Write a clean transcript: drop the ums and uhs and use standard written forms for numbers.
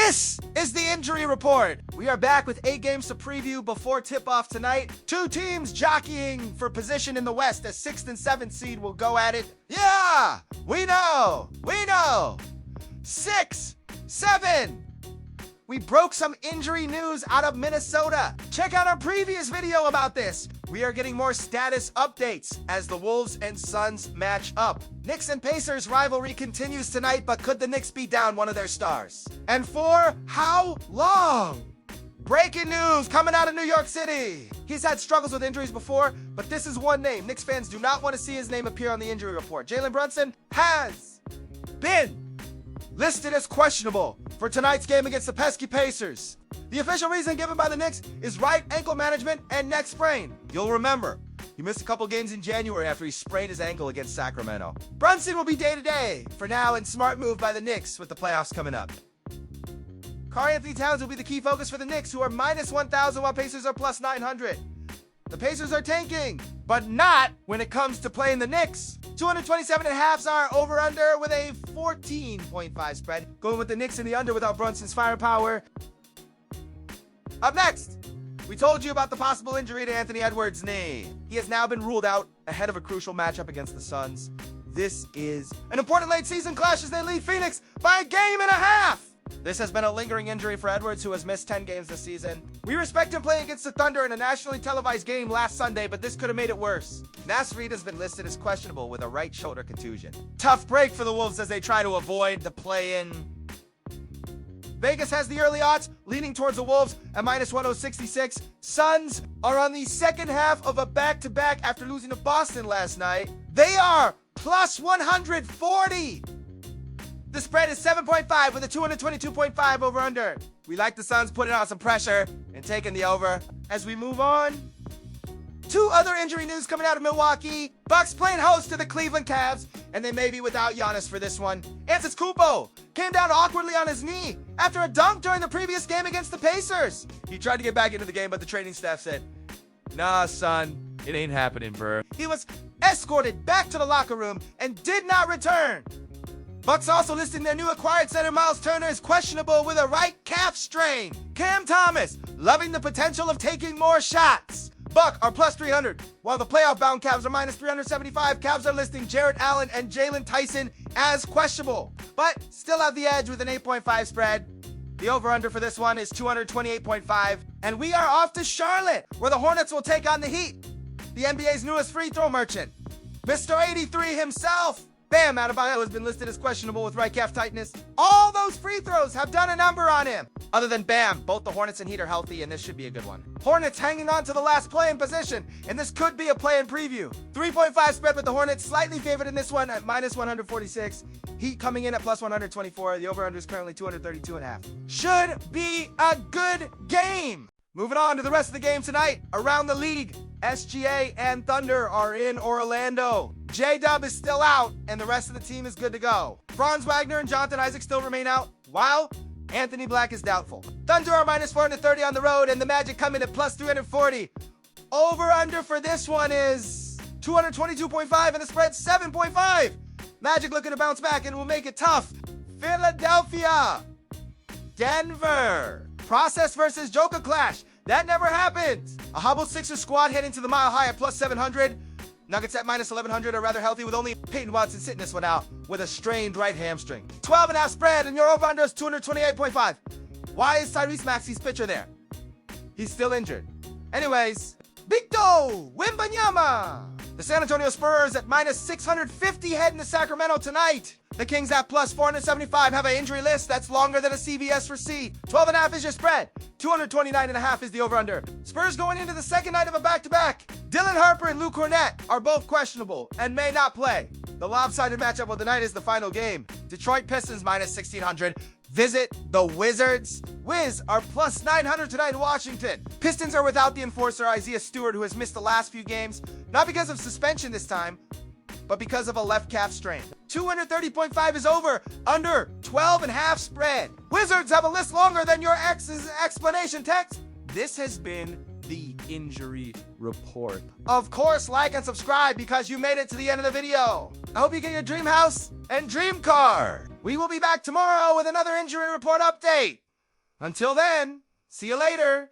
This is the injury report. We are back with 8 games to preview before tip-off tonight. 2 teams jockeying for position in the West as 6th and 7th seed will go at it. Yeah, we know. 6, 7. We broke some injury news out of Minnesota. Check out our previous video about this. We are getting more status updates as the Wolves and Suns match up. Knicks and Pacers rivalry continues tonight, but could the Knicks beat down one of their stars? And for how long? Breaking news coming out of New York City. He's had struggles with injuries before, but this is one name Knicks fans do not want to see his name appear on the injury report. Jalen Brunson has been listed as questionable for tonight's game against the pesky Pacers. The official reason given by the Knicks is right ankle management and neck sprain. You'll remember, he missed a couple games in January after he sprained his ankle against Sacramento. Brunson will be day-to-day for now, and smart move by the Knicks with the playoffs coming up. Karl-Anthony Towns will be the key focus for the Knicks, who are minus 1,000 while Pacers are plus 900. The Pacers are tanking, but not when it comes to playing the Knicks. 227.5s are over-under with a 14.5 spread. Going with the Knicks in the under without Brunson's firepower. Up next, we told you about the possible injury to Anthony Edwards' knee. He has now been ruled out ahead of a crucial matchup against the Suns. This is an important late-season clash as they lead Phoenix by a game and a half. This has been a lingering injury for Edwards, who has missed 10 games this season. We respect him playing against the Thunder in a nationally televised game last Sunday, but this could have made it worse. Nas Reed has been listed as questionable with a right shoulder contusion. Tough break for the Wolves as they try to avoid the play-in. Vegas has the early odds leaning towards the Wolves at minus 1,066. Suns are on the second half of a back-to-back after losing to Boston last night. They are plus 140. The spread is 7.5 with a 222.5 over-under. We like the Suns putting on some pressure and taking the over. As we move on, 2 other injury news coming out of Milwaukee. Bucks playing host to the Cleveland Cavs, and they may be without Giannis for this one. Antetokounmpo came down awkwardly on his knee after a dunk during the previous game against the Pacers. He tried to get back into the game, but the training staff said, "Nah, son, it ain't happening, bro." He was escorted back to the locker room and did not return. Bucks also listing their new acquired center Miles Turner is questionable with a right calf strain. Cam Thomas loving the potential of taking more shots. Buck are plus 300, while the playoff-bound Cavs are minus 375. Cavs are listing Jarrett Allen and Jalen Tyson as questionable, but still have the edge with an 8.5 spread. The over-under for this one is 228.5, and we are off to Charlotte, where the Hornets will take on the Heat. The NBA's newest free throw merchant, Mr. 83 himself. Bam Adebayo has been listed as questionable with right calf tightness. All those free throws have done a number on him. Other than Bam, both the Hornets and Heat are healthy, and this should be a good one. Hornets hanging on to the last play-in position, and this could be a play-in preview. 3.5 spread with the Hornets slightly favored in this one at minus 146. Heat coming in at plus 124. The over-under is currently 232.5. Should be a good game. Moving on to the rest of the game tonight. Around the league, SGA and Thunder are in Orlando. J-Dub is still out, and the rest of the team is good to go. Franz Wagner and Jonathan Isaac still remain out, while Anthony Black is doubtful. Thunder are minus 430 on the road, and the Magic come in at plus 340. Over-under for this one is 222.5, and the spread 7.5. Magic looking to bounce back and will make it tough. Philadelphia. Denver. Process versus Joker clash. That never happened. A hobbled Sixers squad heading to the Mile High at plus 700. Nuggets at minus 1,100 are rather healthy, with only Peyton Watson sitting this one out with a strained right hamstring. 12.5 spread, and your over-under is 228.5. Why is Tyrese Maxey's pitcher there? He's still injured. Anyways, Victor Wembanyama. The San Antonio Spurs at minus 650 heading to Sacramento tonight. The Kings at plus 475 have an injury list that's longer than a CVS receipt. 12.5 is your spread. 229.5 is the over-under. Spurs going into the second night of a back-to-back. Dylan Harper and Luke Cornett are both questionable and may not play. The lopsided matchup of the night is the final game. Detroit Pistons minus 1,600. Visit the Wizards. Wiz are plus 900 tonight in Washington. Pistons are without the enforcer Isaiah Stewart, who has missed the last few games, not because of suspension this time, but because of a left calf strain. 230.5 is over, under 12.5 spread. Wizards have a list longer than your ex's explanation text. This has been the injury report. Of course, like and subscribe because you made it to the end of the video. I hope you get your dream house and dream car. We will be back tomorrow with another injury report update. Until then, see you later.